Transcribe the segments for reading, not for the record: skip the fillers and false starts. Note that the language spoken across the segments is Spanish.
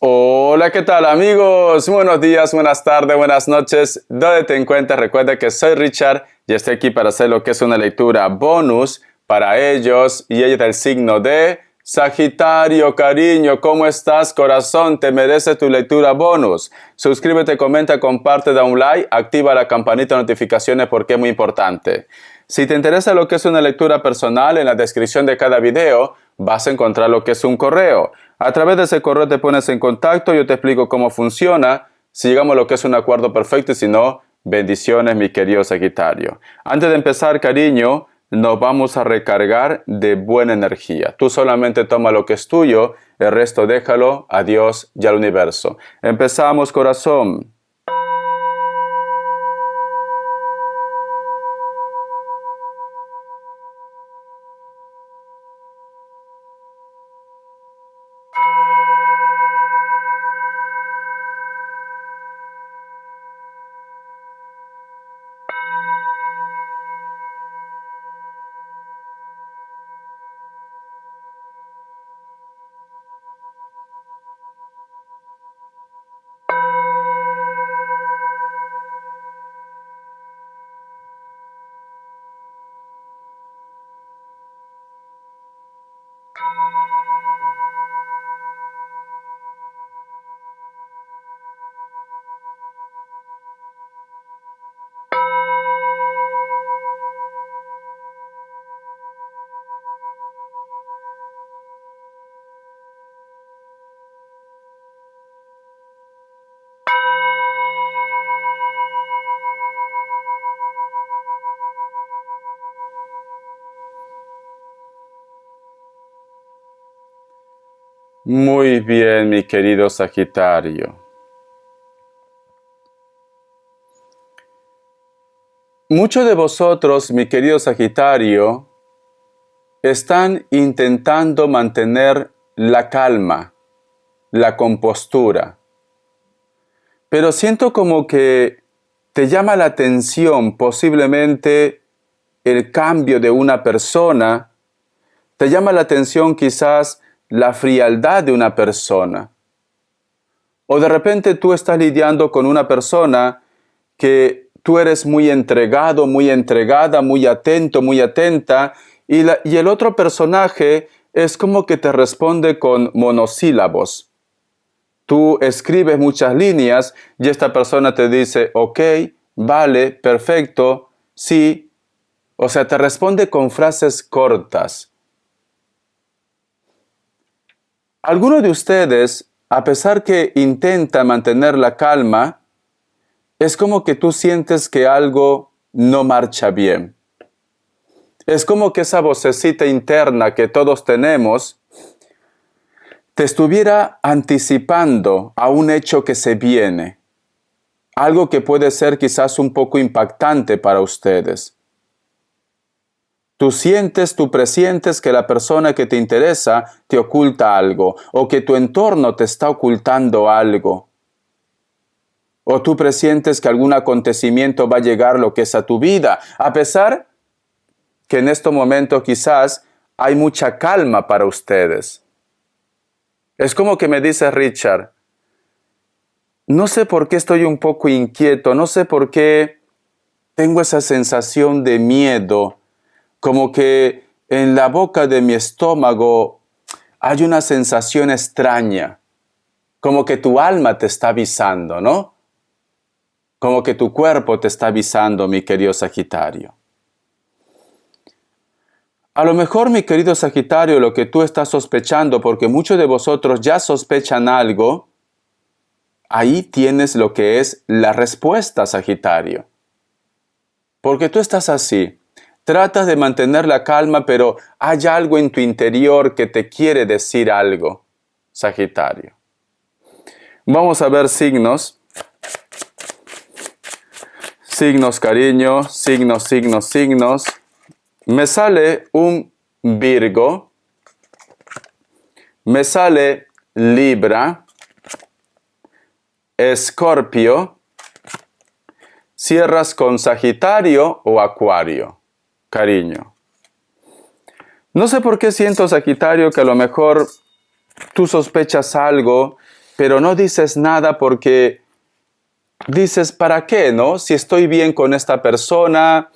Hola, ¿qué tal amigos? Buenos días, buenas tardes, buenas noches. ¿Dónde te encuentras? Recuerda que soy Richard y estoy aquí para hacer lo que es una lectura bonus para ellos y ella del signo de Sagitario. Cariño, ¿cómo estás, corazón? Te mereces tu lectura bonus. Suscríbete, comenta, comparte, da un like, activa la campanita de notificaciones porque es muy importante. Si te interesa lo que es una lectura personal, en la descripción de cada video vas a encontrar lo que es un correo. A través de ese correo te pones en contacto, yo te explico cómo funciona, si llegamos a lo que es un acuerdo perfecto y si no, bendiciones mi querido Sagitario. Antes de empezar, cariño, nos vamos a recargar de buena energía. Tú solamente toma lo que es tuyo, el resto déjalo a Dios y al universo. Empezamos, corazón. Muy bien, mi querido Sagitario. Muchos de vosotros, mi querido Sagitario, están intentando mantener la calma, la compostura. Pero siento como que te llama la atención posiblemente el cambio de una persona, te llama la atención quizás la frialdad de una persona. O de repente tú estás lidiando con una persona que tú eres muy entregado, muy entregada, muy atento, muy atenta, y el otro personaje es como que te responde con monosílabos. Tú escribes muchas líneas y esta persona te dice, ok, vale, perfecto, sí. O sea, te responde con frases cortas. Algunos de ustedes, a pesar que intenta mantener la calma, es como que tú sientes que algo no marcha bien. Es como que esa vocecita interna que todos tenemos te estuviera anticipando a un hecho que se viene. Algo que puede ser quizás un poco impactante para ustedes. Tú presientes que la persona que te interesa te oculta algo, o que tu entorno te está ocultando algo. O tú presientes que algún acontecimiento va a llegar lo que es a tu vida, a pesar que en este momento quizás hay mucha calma para ustedes. Es como que me dice Richard, no sé por qué estoy un poco inquieto, no sé por qué tengo esa sensación de miedo, como que en la boca de mi estómago hay una sensación extraña, como que tu alma te está avisando, ¿no? Como que tu cuerpo te está avisando, mi querido Sagitario. A lo mejor, mi querido Sagitario, lo que tú estás sospechando, porque muchos de vosotros ya sospechan algo, ahí tienes lo que es la respuesta, Sagitario. Porque tú estás así. Tratas de mantener la calma, pero hay algo en tu interior que te quiere decir algo, Sagitario. Vamos a ver signos. Signos, cariño. Signos, signos, signos. Me sale un Virgo. Me sale Libra. Escorpio. Cierras con Sagitario o Acuario. Cariño. No sé por qué siento, Sagitario, que a lo mejor tú sospechas algo pero no dices nada porque dices, ¿para qué, no? Si estoy bien con esta persona,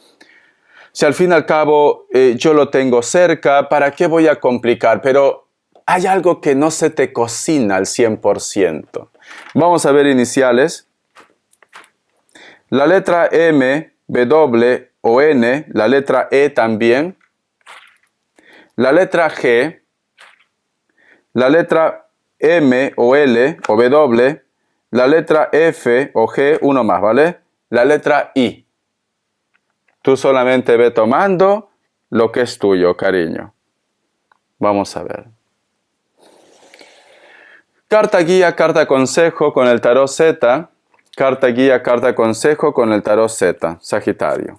si al fin y al cabo yo lo tengo cerca, ¿para qué voy a complicar? Pero hay algo que no se te cocina al 100%. Vamos a ver iniciales. La letra M, W o N, la letra E también. La letra G, la letra M o L o W, la letra F o G, uno más, ¿vale? La letra I. Tú solamente ve tomando lo que es tuyo, cariño. Vamos a ver. Carta guía, carta consejo con el tarot Z. Carta guía, carta consejo con el tarot Z, Sagitario.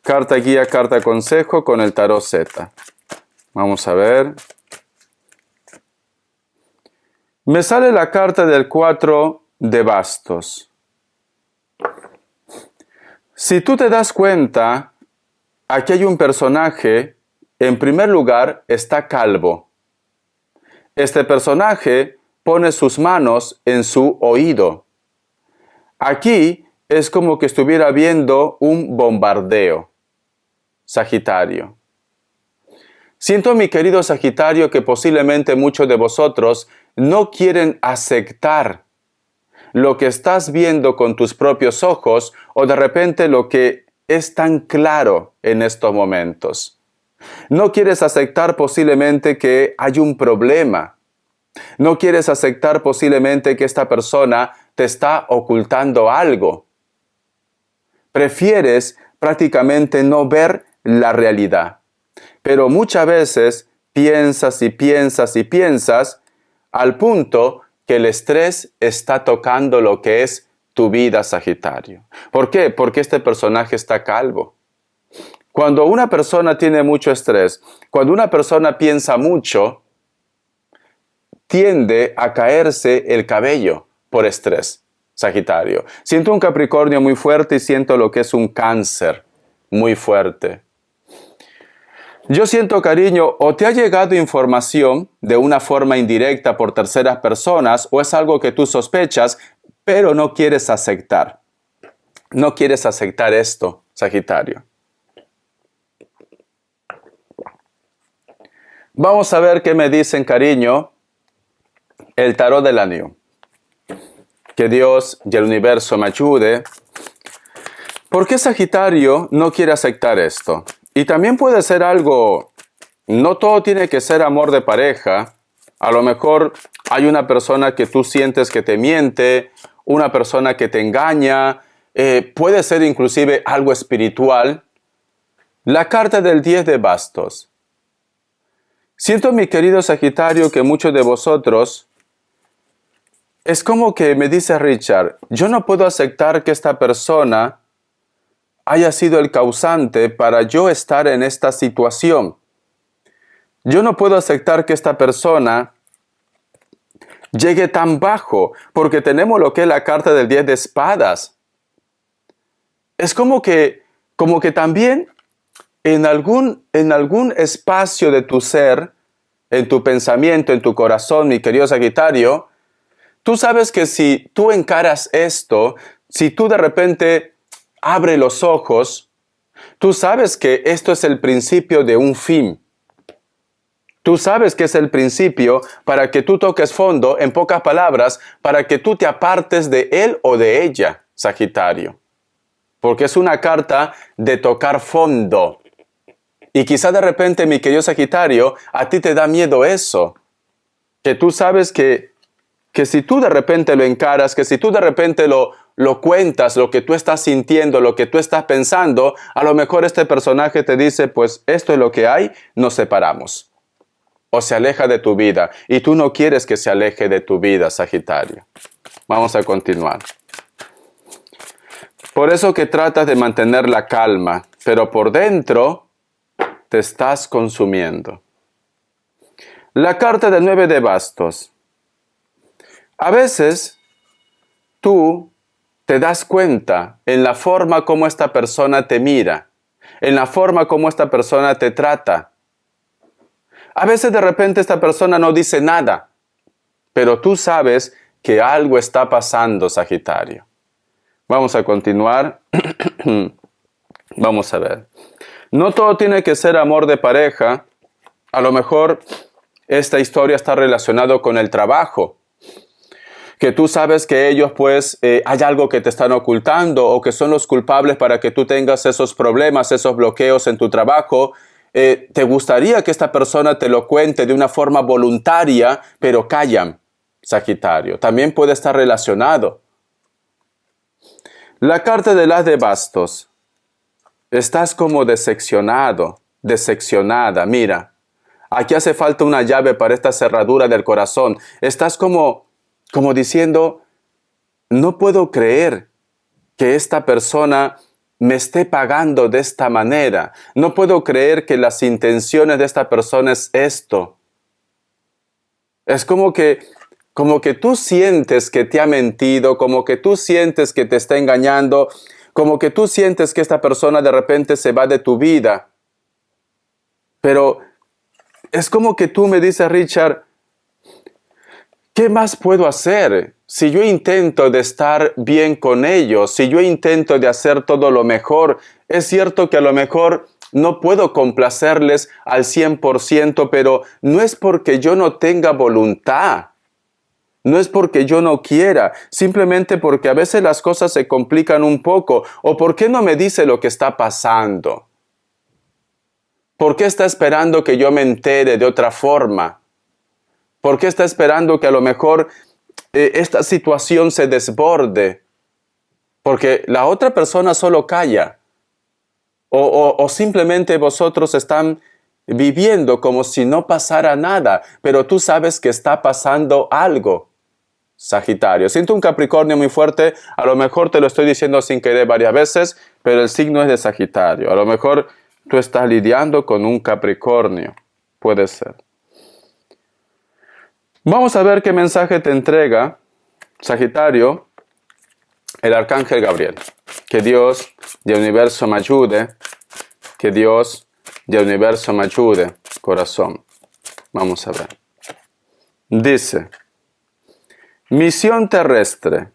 Carta guía, carta consejo con el tarot Z. Vamos a ver. Me sale la carta del 4 de bastos. Si tú te das cuenta, aquí hay un personaje, en primer lugar, está calvo. Este personaje pone sus manos en su oído. Aquí es como que estuviera viendo un bombardeo. Sagitario. Siento, mi querido Sagitario, que posiblemente muchos de vosotros no quieren aceptar lo que estás viendo con tus propios ojos o de repente lo que es tan claro en estos momentos. No quieres aceptar posiblemente que hay un problema. No quieres aceptar posiblemente que esta persona te está ocultando algo. Prefieres prácticamente no ver la realidad. Pero muchas veces piensas y piensas y piensas al punto que el estrés está tocando lo que es tu vida, Sagitario. ¿Por qué? Porque este personaje está calvo. Cuando una persona tiene mucho estrés, cuando una persona piensa mucho, tiende a caerse el cabello por estrés, Sagitario. Siento un Capricornio muy fuerte y siento lo que es un Cáncer muy fuerte. Yo siento, cariño, o te ha llegado información de una forma indirecta por terceras personas, o es algo que tú sospechas, pero no quieres aceptar. No quieres aceptar esto, Sagitario. Vamos a ver qué me dicen, cariño, el tarot del anillo. Que Dios y el universo me ayude. ¿Por qué Sagitario no quiere aceptar esto? Y también puede ser algo, no todo tiene que ser amor de pareja. A lo mejor hay una persona que tú sientes que te miente, una persona que te engaña, puede ser inclusive algo espiritual. La carta del 10 de bastos. Siento, mi querido Sagitario, que muchos de vosotros, es como que me dice Richard, yo no puedo aceptar que esta persona haya sido el causante para yo estar en esta situación. Yo no puedo aceptar que esta persona llegue tan bajo, porque tenemos lo que es la carta del 10 de espadas. Es como que también en algún espacio de tu ser, en tu pensamiento, en tu corazón, mi querido Sagitario, tú sabes que si tú encaras esto, si tú de repente abres los ojos, tú sabes que esto es el principio de un fin. Tú sabes que es el principio para que tú toques fondo, en pocas palabras, para que tú te apartes de él o de ella, Sagitario. Porque es una carta de tocar fondo. Y quizá de repente, mi querido Sagitario, a ti te da miedo eso. Que tú sabes que si tú de repente lo encaras, que si tú de repente lo cuentas, lo que tú estás sintiendo, lo que tú estás pensando, a lo mejor este personaje te dice, pues esto es lo que hay, nos separamos. O se aleja de tu vida. Y tú no quieres que se aleje de tu vida, Sagitario. Vamos a continuar. Por eso que tratas de mantener la calma, pero por dentro te estás consumiendo. La carta del 9 de bastos. A veces tú te das cuenta en la forma como esta persona te mira, en la forma como esta persona te trata. A veces de repente esta persona no dice nada, pero tú sabes que algo está pasando, Sagitario. Vamos a continuar. Vamos a ver. No todo tiene que ser amor de pareja. A lo mejor esta historia está relacionada con el trabajo. Que tú sabes que ellos pues hay algo que te están ocultando o que son los culpables para que tú tengas esos problemas, esos bloqueos en tu trabajo. Te gustaría que esta persona te lo cuente de una forma voluntaria, pero callan, Sagitario. También puede estar relacionado. La carta del as de bastos. Estás como decepcionado, decepcionada. Mira, aquí hace falta una llave para esta cerradura del corazón. Estás como diciendo, no puedo creer que esta persona me esté pagando de esta manera. No puedo creer que las intenciones de esta persona es esto. Es como que tú sientes que te ha mentido, como que tú sientes que te está engañando, como que tú sientes que esta persona de repente se va de tu vida. Pero es como que tú me dices, Richard, ¿qué más puedo hacer? Si yo intento de estar bien con ellos, si yo intento de hacer todo lo mejor, es cierto que a lo mejor no puedo complacerles al 100%, pero no es porque yo no tenga voluntad. No es porque yo no quiera, simplemente porque a veces las cosas se complican un poco. ¿O por qué no me dice lo que está pasando? ¿Por qué está esperando que yo me entere de otra forma? ¿Por qué está esperando que a lo mejor esta situación se desborde? Porque la otra persona solo calla. O simplemente vosotros están viviendo como si no pasara nada, pero tú sabes que está pasando algo, Sagitario. Siento un Capricornio muy fuerte, a lo mejor te lo estoy diciendo sin querer varias veces, pero el signo es de Sagitario. A lo mejor tú estás lidiando con un Capricornio, puede ser. Vamos a ver qué mensaje te entrega, Sagitario, el Arcángel Gabriel. Que Dios del universo me ayude, que Dios del universo me ayude, corazón. Vamos a ver. Dice, misión terrestre.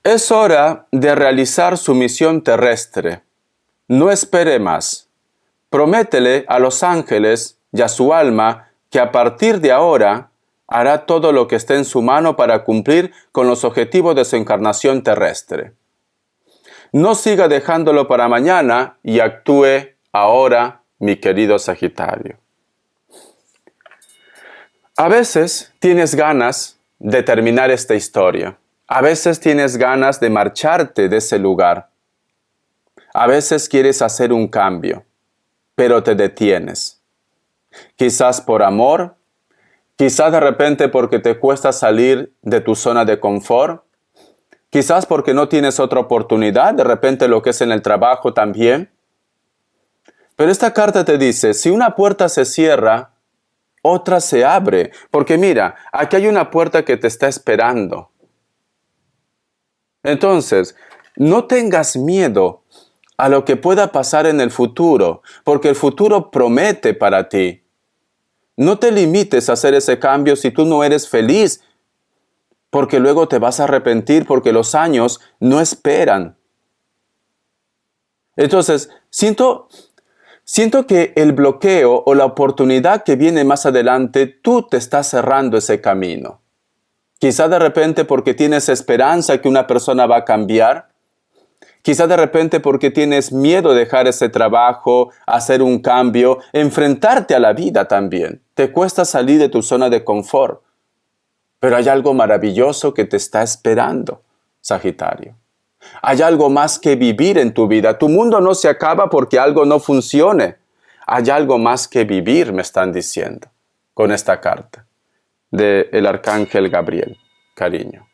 Es hora de realizar su misión terrestre. No espere más. Prométele a los ángeles y a su alma que a partir de ahora hará todo lo que esté en su mano para cumplir con los objetivos de su encarnación terrestre. No siga dejándolo para mañana y actúe ahora, mi querido Sagitario. A veces tienes ganas de terminar esta historia. A veces tienes ganas de marcharte de ese lugar. A veces quieres hacer un cambio, pero te detienes. Quizás por amor, quizás de repente porque te cuesta salir de tu zona de confort, quizás porque no tienes otra oportunidad, de repente lo que es en el trabajo también. Pero esta carta te dice, si una puerta se cierra, otra se abre. Porque mira, aquí hay una puerta que te está esperando. Entonces, no tengas miedo a lo que pueda pasar en el futuro, porque el futuro promete para ti. No te limites a hacer ese cambio si tú no eres feliz, porque luego te vas a arrepentir porque los años no esperan. Entonces, siento que el bloqueo o la oportunidad que viene más adelante, tú te estás cerrando ese camino. Quizá de repente porque tienes esperanza que una persona va a cambiar. Quizá de repente porque tienes miedo de dejar ese trabajo, hacer un cambio, enfrentarte a la vida también. Te cuesta salir de tu zona de confort. Pero hay algo maravilloso que te está esperando, Sagitario. Hay algo más que vivir en tu vida. Tu mundo no se acaba porque algo no funcione. Hay algo más que vivir, me están diciendo, con esta carta del Arcángel Gabriel, cariño.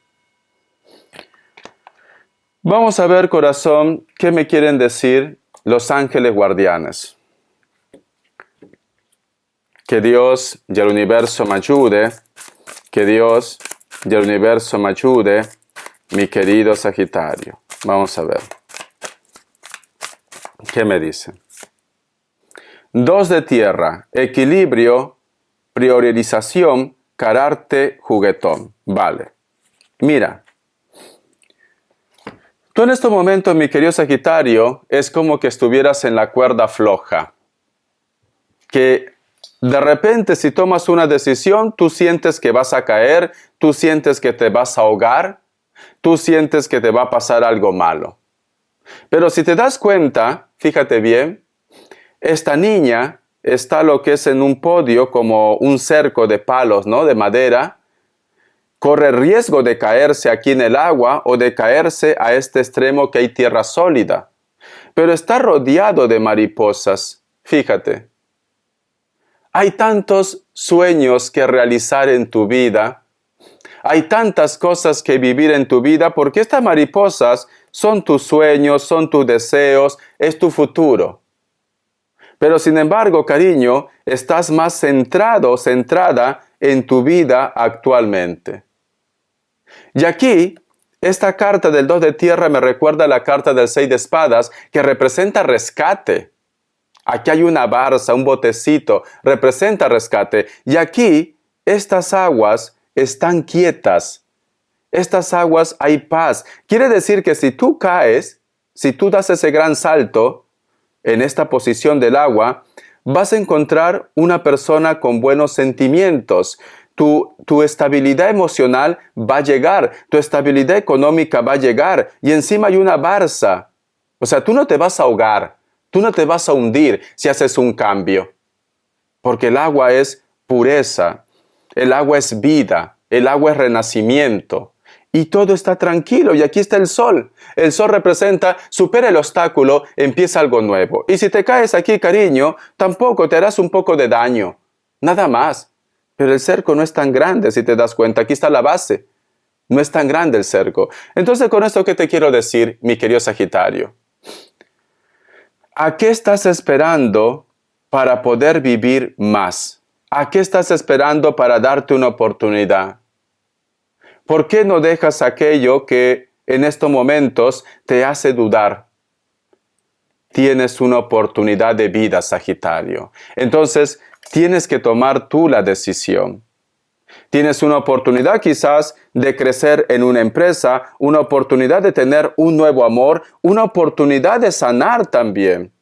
Vamos a ver, corazón, qué me quieren decir los ángeles guardianes. Que Dios y el universo me ayude, que Dios y el universo me ayude, mi querido Sagitario. Vamos a ver. ¿Qué me dicen? 2 de tierra, equilibrio, priorización, carácter juguetón. Vale. Mira. Tú en estos momentos, mi querido Sagitario, es como que estuvieras en la cuerda floja. Que de repente si tomas una decisión, tú sientes que vas a caer, tú sientes que te vas a ahogar, tú sientes que te va a pasar algo malo. Pero si te das cuenta, fíjate bien, esta niña está lo que es en un podio como un cerco de palos, ¿no? De madera. Corre riesgo de caerse aquí en el agua o de caerse a este extremo que hay tierra sólida. Pero está rodeado de mariposas. Fíjate. Hay tantos sueños que realizar en tu vida. Hay tantas cosas que vivir en tu vida porque estas mariposas son tus sueños, son tus deseos, es tu futuro. Pero sin embargo, cariño, estás más centrado, centrada en tu vida actualmente. Y aquí, esta carta del 2 de tierra me recuerda a la carta del 6 de espadas, que representa rescate. Aquí hay una barza, un botecito, representa rescate. Y aquí, estas aguas están quietas. Estas aguas hay paz. Quiere decir que si tú caes, si tú das ese gran salto en esta posición del agua, vas a encontrar una persona con buenos sentimientos. Tu estabilidad emocional va a llegar, tu estabilidad económica va a llegar y encima hay una barza. O sea, tú no te vas a ahogar, tú no te vas a hundir si haces un cambio. Porque el agua es pureza, el agua es vida, el agua es renacimiento. Y todo está tranquilo y aquí está el sol. El sol representa, supera el obstáculo, empieza algo nuevo. Y si te caes aquí, cariño, tampoco te harás un poco de daño. Nada más. Pero el cerco no es tan grande, si te das cuenta. Aquí está la base. No es tan grande el cerco. Entonces, con esto, ¿qué te quiero decir, mi querido Sagitario? ¿A qué estás esperando para poder vivir más? ¿A qué estás esperando para darte una oportunidad? ¿Por qué no dejas aquello que en estos momentos te hace dudar? Tienes una oportunidad de vida, Sagitario. Entonces, tienes que tomar tú la decisión. Tienes una oportunidad quizás de crecer en una empresa, una oportunidad de tener un nuevo amor, una oportunidad de sanar también.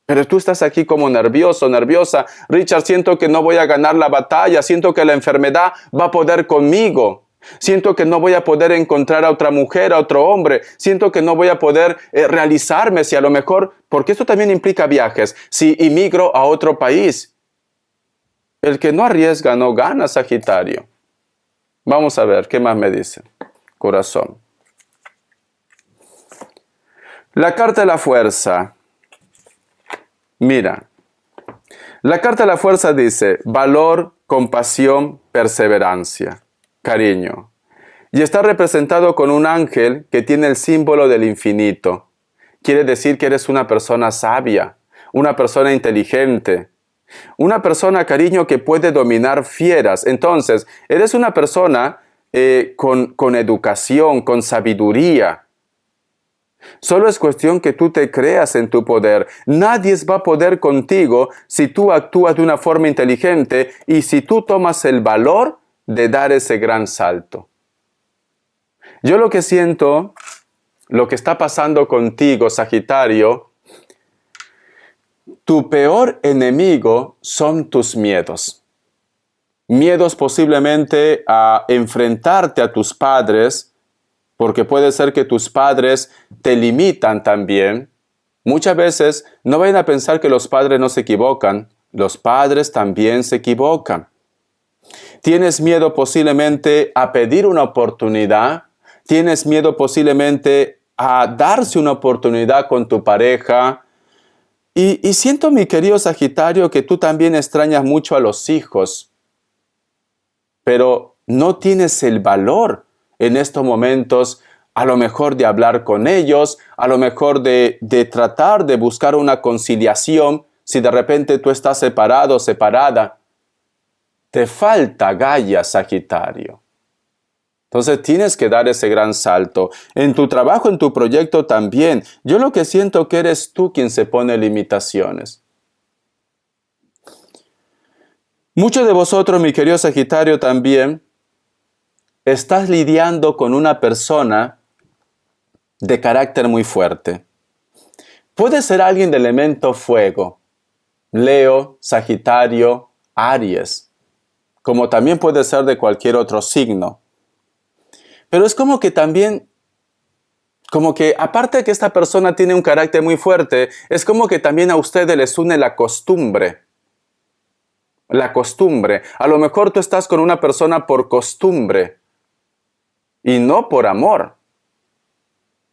Pero tú estás aquí como nervioso, nerviosa. Richard, siento que no voy a ganar la batalla, siento que la enfermedad va a poder conmigo. Siento que no voy a poder encontrar a otra mujer, a otro hombre. Siento que no voy a poder realizarme si a lo mejor, porque esto también implica viajes, si inmigro a otro país. El que no arriesga no gana, Sagitario. Vamos a ver, ¿qué más me dice? Corazón. La carta de la fuerza. Mira, la carta de la fuerza dice valor, compasión, perseverancia, cariño. Y está representado con un ángel que tiene el símbolo del infinito. Quiere decir que eres una persona sabia, una persona inteligente, una persona, cariño, que puede dominar fieras. Entonces, eres una persona con educación, con sabiduría. Solo es cuestión que tú te creas en tu poder. Nadie va a poder contigo si tú actúas de una forma inteligente y si tú tomas el valor de dar ese gran salto. Yo lo que siento, lo que está pasando contigo, Sagitario, tu peor enemigo son tus miedos. Miedos posiblemente a enfrentarte a tus padres, porque puede ser que tus padres te limitan también. Muchas veces no vayan a pensar que los padres no se equivocan. Los padres también se equivocan. Tienes miedo posiblemente a pedir una oportunidad. Tienes miedo posiblemente a darse una oportunidad con tu pareja. Y siento, mi querido Sagitario, que tú también extrañas mucho a los hijos. Pero no tienes el valor en estos momentos, a lo mejor de hablar con ellos, a lo mejor de tratar de buscar una conciliación, si de repente tú estás separado o separada. Te falta Gaia, Sagitario. Entonces tienes que dar ese gran salto. En tu trabajo, en tu proyecto también. Yo lo que siento que eres tú quien se pone limitaciones. Muchos de vosotros, mi querido Sagitario, también estás lidiando con una persona de carácter muy fuerte. Puede ser alguien de elemento fuego, Leo, Sagitario, Aries, como también puede ser de cualquier otro signo. Pero es como que también, como que aparte de que esta persona tiene un carácter muy fuerte, es como que también a ustedes les une la costumbre. La costumbre. A lo mejor tú estás con una persona por costumbre y no por amor.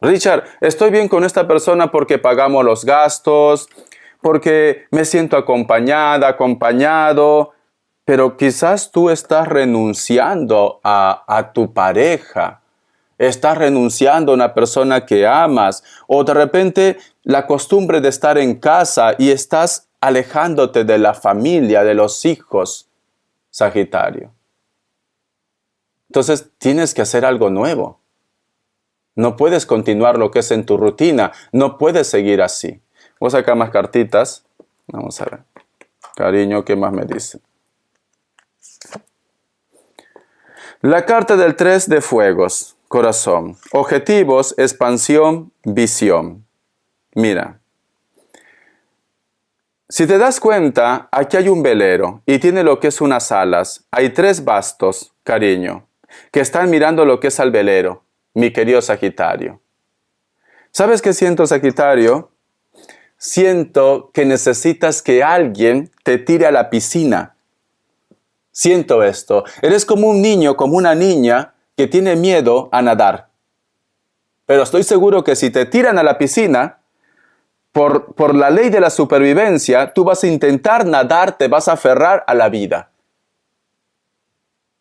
Richard, estoy bien con esta persona porque pagamos los gastos, porque me siento acompañada, acompañado, pero quizás tú estás renunciando a tu pareja, estás renunciando a una persona que amas, o de repente la costumbre de estar en casa y estás alejándote de la familia, de los hijos, Sagitario. Entonces tienes que hacer algo nuevo. No puedes continuar lo que es en tu rutina. No puedes seguir así. Voy a sacar más cartitas. Vamos a ver. Cariño, ¿qué más me dice? La carta del 3 de fuegos. Corazón. Objetivos, expansión, visión. Mira. Si te das cuenta, aquí hay un velero y tiene lo que es unas alas. Hay 3 bastos, cariño, que están mirando lo que es al velero. Mi querido Sagitario. ¿Sabes qué siento, Sagitario? Siento que necesitas que alguien te tire a la piscina. Siento esto. Eres como un niño, como una niña que tiene miedo a nadar. Pero estoy seguro que si te tiran a la piscina, por la ley de la supervivencia, tú vas a intentar nadar, te vas a aferrar a la vida.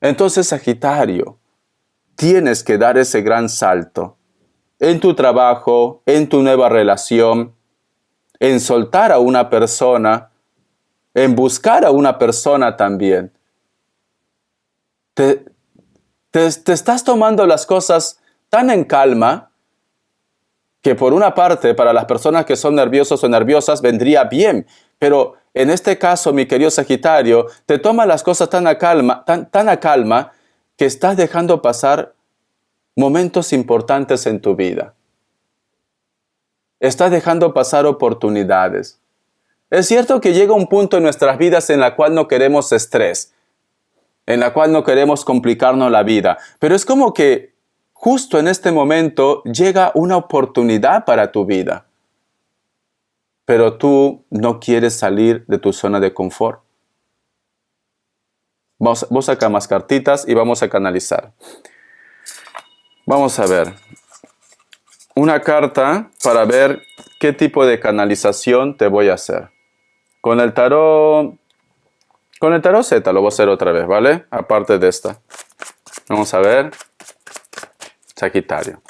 Entonces, Sagitario, tienes que dar ese gran salto en tu trabajo, en tu nueva relación, en soltar a una persona, en buscar a una persona también. Te estás tomando las cosas tan en calma que por una parte para las personas que son nerviosos o nerviosas vendría bien, pero en este caso, mi querido Sagitario, te tomas las cosas tan a calma que estás dejando pasar momentos importantes en tu vida. Estás dejando pasar oportunidades. Es cierto que llega un punto en nuestras vidas en la cual no queremos estrés, en la cual no queremos complicarnos la vida, pero es como que justo en este momento llega una oportunidad para tu vida. Pero tú no quieres salir de tu zona de confort. Vamos a sacar más cartitas y vamos a canalizar. Vamos a ver. Una carta para ver qué tipo de canalización te voy a hacer. Con el tarot Z lo voy a hacer otra vez, ¿vale? Aparte de esta. Vamos a ver. Sagitario.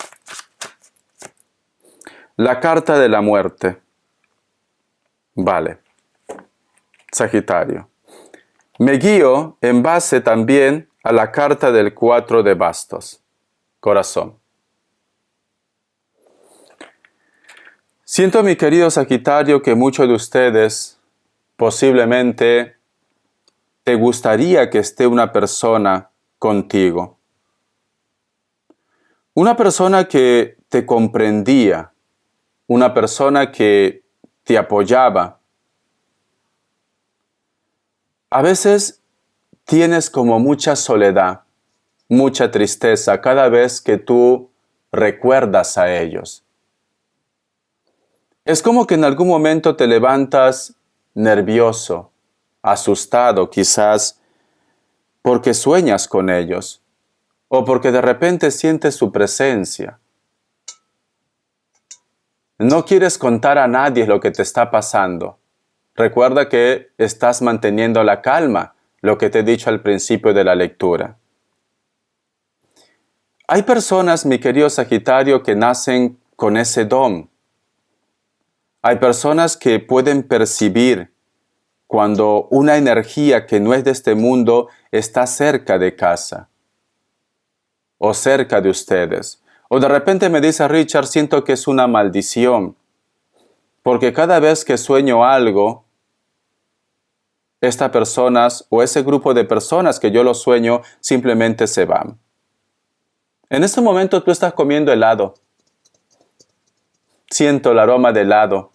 La carta de la muerte. Vale. Sagitario. Me guío en base también a la carta del 4 de bastos. Corazón. Siento, mi querido Sagitario, que muchos de ustedes posiblemente te gustaría que esté una persona contigo. Una persona que te comprendía, una persona que te apoyaba. A veces tienes como mucha soledad, mucha tristeza cada vez que tú recuerdas a ellos. Es como que en algún momento te levantas nervioso, asustado quizás, porque sueñas con ellos o porque de repente sientes su presencia. No quieres contar a nadie lo que te está pasando. Recuerda que estás manteniendo la calma, lo que te he dicho al principio de la lectura. Hay personas, mi querido Sagitario, que nacen con ese don. Hay personas que pueden percibir cuando una energía que no es de este mundo está cerca de casa o cerca de ustedes. O de repente me dice Richard, siento que es una maldición, porque cada vez que sueño algo, estas personas o ese grupo de personas que yo los sueño simplemente se van. En este momento tú estás comiendo helado. Siento el aroma de helado.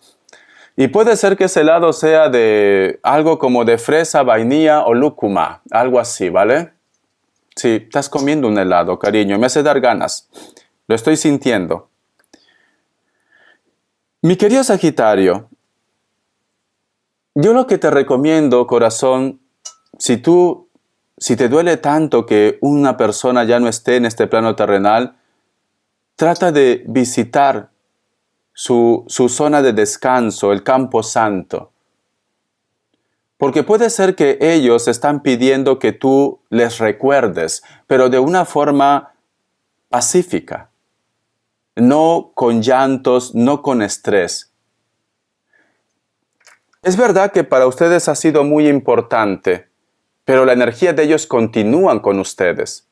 Y puede ser que ese helado sea de algo como de fresa, vainilla o lúcuma, algo así, ¿vale? Sí, estás comiendo un helado, cariño, me hace dar ganas. Lo estoy sintiendo. Mi querido Sagitario, yo lo que te recomiendo, corazón, si te duele tanto que una persona ya no esté en este plano terrenal, trata de visitar su zona de descanso, el Campo Santo. Porque puede ser que ellos están pidiendo que tú les recuerdes, pero de una forma pacífica. No con llantos, no con estrés. Es verdad que para ustedes ha sido muy importante, pero la energía de ellos continúa con ustedes.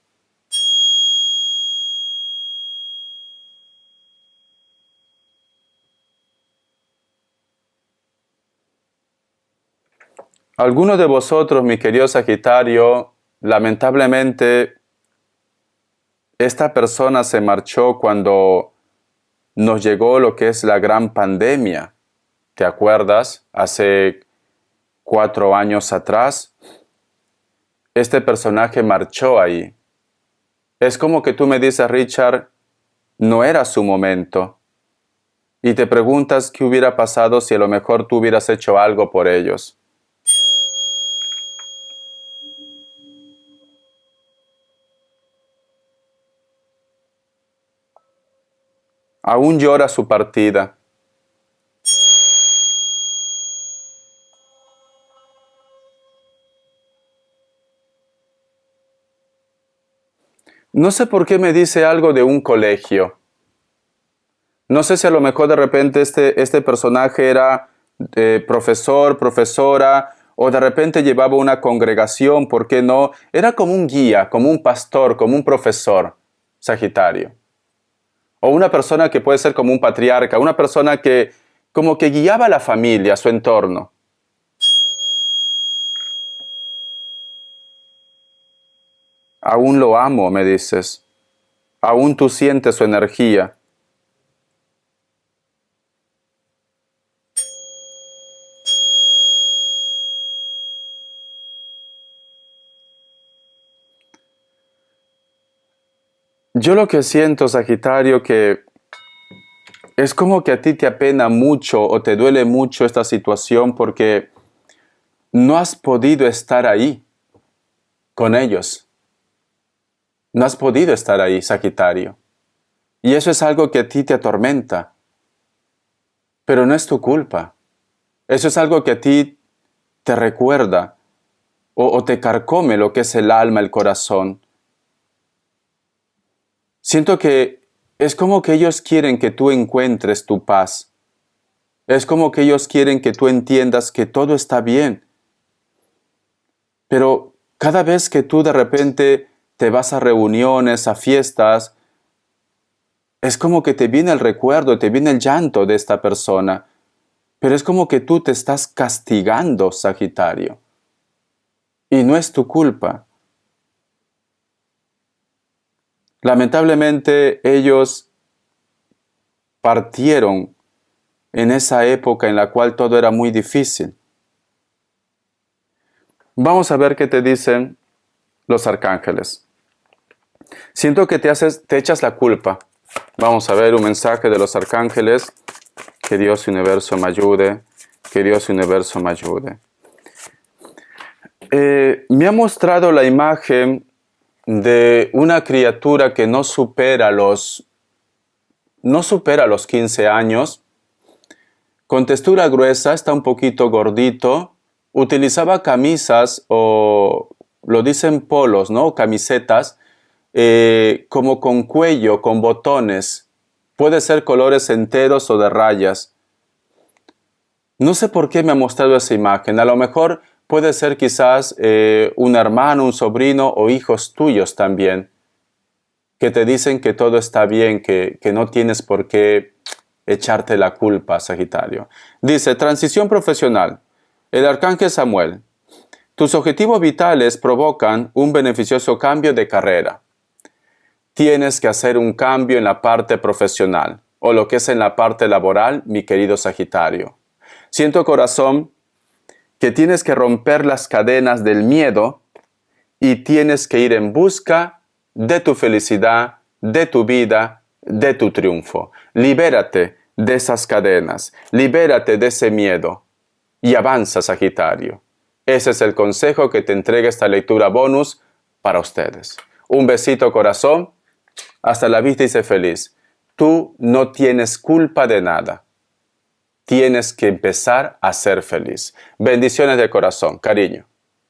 Algunos de vosotros, mi querido Sagitario, lamentablemente, esta persona se marchó cuando nos llegó lo que es la gran pandemia. ¿Te acuerdas? Hace 4 años atrás, este personaje marchó ahí. Es como que tú me dices, Richard, no era su momento. Y te preguntas qué hubiera pasado si a lo mejor tú hubieras hecho algo por ellos. Aún llora su partida. No sé por qué me dice algo de un colegio. No sé si a lo mejor de repente este personaje era profesor, profesora, o de repente llevaba una congregación, ¿por qué no? Era como un guía, como un pastor, como un profesor, Sagitario. O una persona que puede ser como un patriarca, una persona que como que guiaba a la familia, a su entorno. Aún lo amo, me dices. Aún tú sientes su energía. Yo lo que siento, Sagitario, que es como que a ti te apena mucho o te duele mucho esta situación porque no has podido estar ahí con ellos. No has podido estar ahí, Sagitario. Y eso es algo que a ti te atormenta. Pero no es tu culpa. Eso es algo que a ti te recuerda o te carcome lo que es el alma, el corazón. Siento que es como que ellos quieren que tú encuentres tu paz. Es como que ellos quieren que tú entiendas que todo está bien. Pero cada vez que tú de repente te vas a reuniones, a fiestas, es como que te viene el recuerdo, te viene el llanto de esta persona. Pero es como que tú te estás castigando, Sagitario. Y no es tu culpa. Lamentablemente ellos partieron en esa época en la cual todo era muy difícil. Vamos a ver qué te dicen los arcángeles. Siento que te echas la culpa. Vamos a ver un mensaje de los arcángeles. Que Dios y Universo me ayude. Que Dios y Universo me ayude. Me ha mostrado la imagen de una criatura que no supera los 15 años, con textura gruesa, está un poquito gordito, utilizaba camisas o lo dicen polos, ¿no? Camisetas, como con cuello, con botones, puede ser colores enteros o de rayas. No sé por qué me ha mostrado esa imagen, a lo mejor puede ser quizás un hermano, un sobrino o hijos tuyos también, que te dicen que todo está bien, que no tienes por qué echarte la culpa, Sagitario. Dice, transición profesional. El arcángel Samuel. Tus objetivos vitales provocan un beneficioso cambio de carrera. Tienes que hacer un cambio en la parte profesional o lo que es en la parte laboral, mi querido Sagitario. Siento, corazón, que tienes que romper las cadenas del miedo y tienes que ir en busca de tu felicidad, de tu vida, de tu triunfo. Libérate de esas cadenas, libérate de ese miedo y avanza, Sagitario. Ese es el consejo que te entrega esta lectura bonus para ustedes. Un besito, corazón. Hasta la vista y sé feliz. Tú no tienes culpa de nada. Tienes que empezar a ser feliz. Bendiciones de corazón, cariño.